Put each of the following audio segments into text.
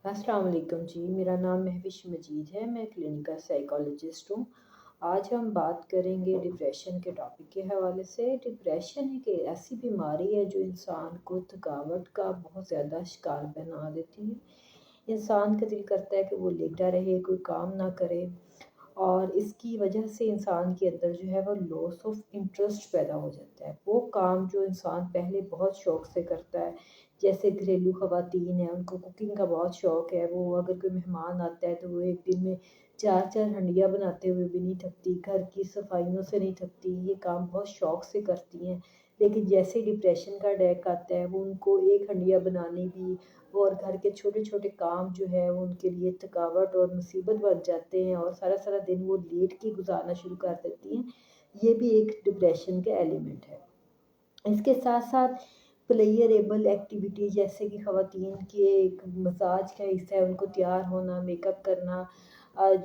अस्सलाम वालेकुम जी, मेरा नाम महविश मजीद है। मैं क्लिनिकल साइकोलॉजिस्ट हूँ। आज हम बात करेंगे डिप्रेशन के टॉपिक के हवाले से। डिप्रेशन एक ऐसी बीमारी है जो इंसान को थकावट का बहुत ज़्यादा शिकार बना देती है। इंसान का दिल करता है कि वो लेटा रहे, कोई काम ना करे, और इसकी वजह से इंसान के अंदर जो है वो लॉस ऑफ इंटरेस्ट पैदा हो जाता है। वो काम जो इंसान पहले बहुत शौक़ से करता है, जैसे घरेलू ख़वातीन हैं, उनको कुकिंग का बहुत शौक़ है। वो अगर कोई मेहमान आता है तो वो एक दिन में 4-4 हंडिया बनाते हुए भी नहीं थकती, घर की सफाइयों से नहीं थकती, ये काम बहुत शौक़ से करती हैं। लेकिन जैसे डिप्रेशन का अटैक आता है, वो उनको एक हंडिया बनाने भी और घर के छोटे-छोटे काम जो है वो उनके लिए थकावट और मुसीबत बन जाते हैं, और सारा-सारा दिन वो लेट के गुज़ारना शुरू कर देती हैं। ये भी एक डिप्रेशन का एलिमेंट है। इसके साथ-साथ प्लेयरेबल एक्टिविटी, जैसे कि ख़वातीन के एक मज़ाज का हिस्सा है उनको तैयार होना, मेकअप करना,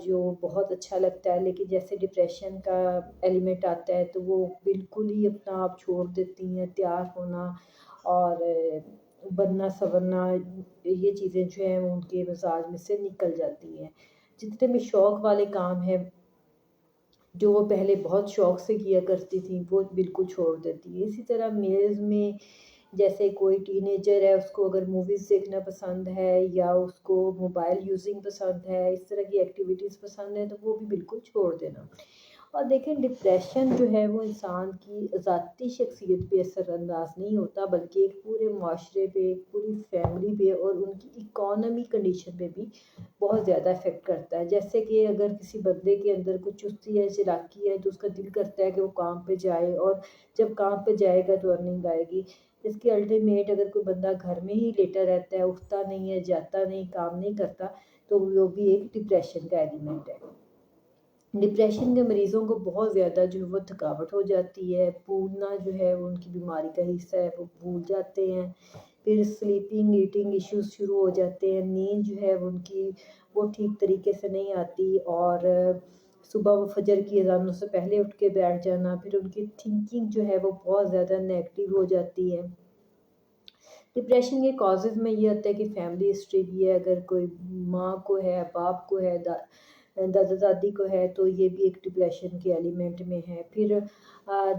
जो बहुत अच्छा लगता है। लेकिन जैसे डिप्रेशन का एलिमेंट आता है तो वो बिल्कुल ही अपना आप छोड़ देती हैं, तैयार होना और बनना-संवरना, ये चीज़ें जो हैं वो उनके मिज़ाज में से निकल जाती हैं। जितने भी शौक़ वाले काम हैं, जो वो पहले बहुत शौक़ से किया करती थी, वो बिल्कुल छोड़ देती है। इसी तरह मेल्स में, जैसे कोई टीनेजर है, उसको अगर मूवीज़ देखना पसंद है या उसको मोबाइल यूज़िंग पसंद है, इस तरह की एक्टिविटीज़ पसंद है, तो वो भी बिल्कुल छोड़ देना। और देखें, डिप्रेशन जो है वो इंसान की ज़ाती शख्सियत पे असरअंदाज नहीं होता, बल्कि एक पूरे माशरे पे, एक पूरी फैमिली पे और उनकी इकॉनमी कंडीशन पे भी बहुत ज़्यादा इफ़ेक्ट करता है। जैसे कि अगर किसी बंदे के अंदर कुछ चुस्ती है, चालाकी है, तो उसका दिल करता है कि वो काम पे जाए, और जब काम पे जाएगा तो अर्निंग आएगी। इसके अल्टीमेट अगर कोई बंदा घर में ही लेटा रहता है, उठता नहीं है, जाता नहीं, काम नहीं करता, तो वो भी एक डिप्रेशन का एलिमेंट है। डिप्रेशन के मरीज़ों को बहुत ज़्यादा जो है वो थकावट हो जाती है, भूलना जो है वो उनकी बीमारी का हिस्सा है, वो भूल जाते हैं। फिर स्लीपिंग, ईटिंग इश्यूज़ शुरू हो जाते हैं, नींद जो है वो उनकी वो ठीक तरीके से नहीं आती, और सुबह वो फजर की अज़ानों से पहले उठ के बैठ जाना, फिर उनकी थिंकिंग जो है वो बहुत ज़्यादा नेगेटिव हो जाती है। डिप्रेशन के कॉजेज़ में ये होता है कि फैमिली हिस्ट्री भी है, अगर कोई माँ को है, बाप को है, दादा-दादी को है, तो ये भी एक डिप्रेशन के एलिमेंट में है। फिर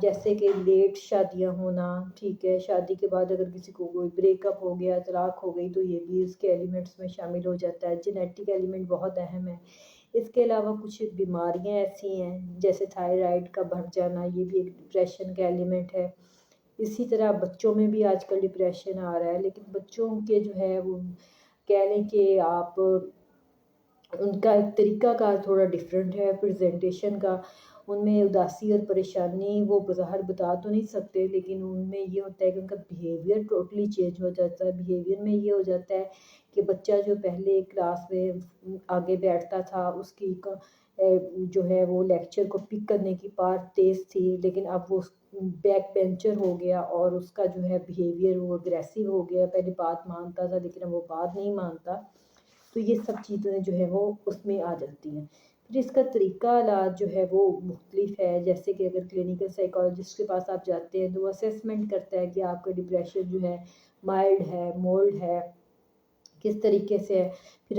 जैसे कि लेट शादियाँ होना, ठीक है, शादी के बाद अगर किसी को कोई ब्रेकअप हो गया, तलाक हो गई, तो ये भी इसके एलिमेंट्स में शामिल हो जाता है। जेनेटिक एलिमेंट बहुत अहम है। इसके अलावा कुछ बीमारियाँ ऐसी हैं, जैसे थायराइड का बढ़ जाना, ये भी एक डिप्रेशन का एलिमेंट है। इसी तरह बच्चों में भी आजकल डिप्रेशन आ रहा है, लेकिन बच्चों के जो है वो कह लें कि आप उनका एक तरीक़ाकार थोड़ा डिफरेंट है प्रेज़ेंटेशन का। उनमें उदासी और परेशानी वो ज़ाहिर बता तो नहीं सकते, लेकिन उनमें ये होता है कि उनका बिहेवियर टोटली चेंज हो जाता है। बिहेवियर में ये हो जाता है कि बच्चा जो पहले क्लास में आगे बैठता था, उसकी जो है वो लेक्चर को पिक करने की पावर तेज़ थी, लेकिन अब वो बैक बेंचर हो गया, और उसका जो है बिहेवियर वो अग्रेसिव हो गया। पहले बात मानता था, लेकिन अब वो बात नहीं मानता। तो ये सब चीज़ें जो है वो उसमें आ जाती हैं। फिर इसका तरीका इलाज जो है वो मुख्तलिफ है, जैसे कि अगर क्लिनिकल साइकोलॉजिस्ट के पास आप जाते हैं तो वो असेसमेंट करता है कि आपका डिप्रेशन जो है माइल्ड है, मोल्ड है, किस तरीके से है। फिर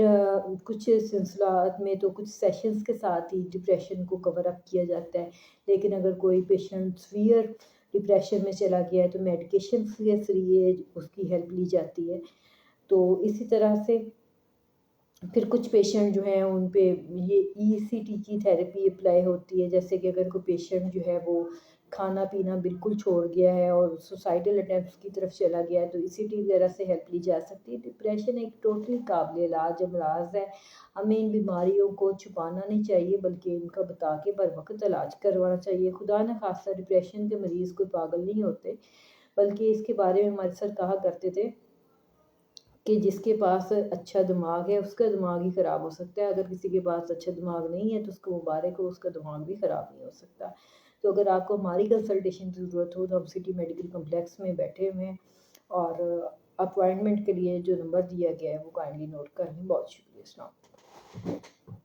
कुछ सिलसिलात में तो कुछ सेशंस के साथ ही डिप्रेशन को कवर अप किया जाता है। लेकिन अगर कोई पेशेंट सीवियर डिप्रेशन में चला गया है तो मेडिकेशन के ज़रिए उसकी हेल्प ली जाती है। तो इसी तरह से फिर कुछ पेशेंट जो हैं उन पे ये ईसीटी की थेरेपी अप्लाई होती है, जैसे कि अगर कोई पेशेंट जो है वो खाना-पीना बिल्कुल छोड़ गया है और सुसाइडल अटेम्प्ट्स की तरफ चला गया है, तो ईसीटी वगैरह से हेल्प ली जा सकती है। डिप्रेशन एक टोटली काबिल इलाज अमराज़ है। हमें इन बीमारियों को छुपाना नहीं चाहिए, बल्कि इनका बता के बर वक़्त इलाज करवाना चाहिए। खुदा न ख़ास्ता डिप्रेशन के मरीज़ कोई पागल नहीं होते, बल्कि इसके बारे में हमारे सर कहा करते थे कि जिसके पास अच्छा दिमाग है उसका दिमाग ही ख़राब हो सकता है, अगर किसी के पास अच्छा दिमाग नहीं है तो उसको मुबारक हो, उसका दिमाग भी ख़राब नहीं हो सकता। तो अगर आपको हमारी कंसल्टेशन की ज़रूरत हो तो हम सिटी मेडिकल कॉम्प्लेक्स में बैठे हुए हैं, और अपॉइंटमेंट के लिए जो नंबर दिया गया है वो काइंडली नोट कर लें। बहुत शुक्रिया। अस्सलाम वालेकुम।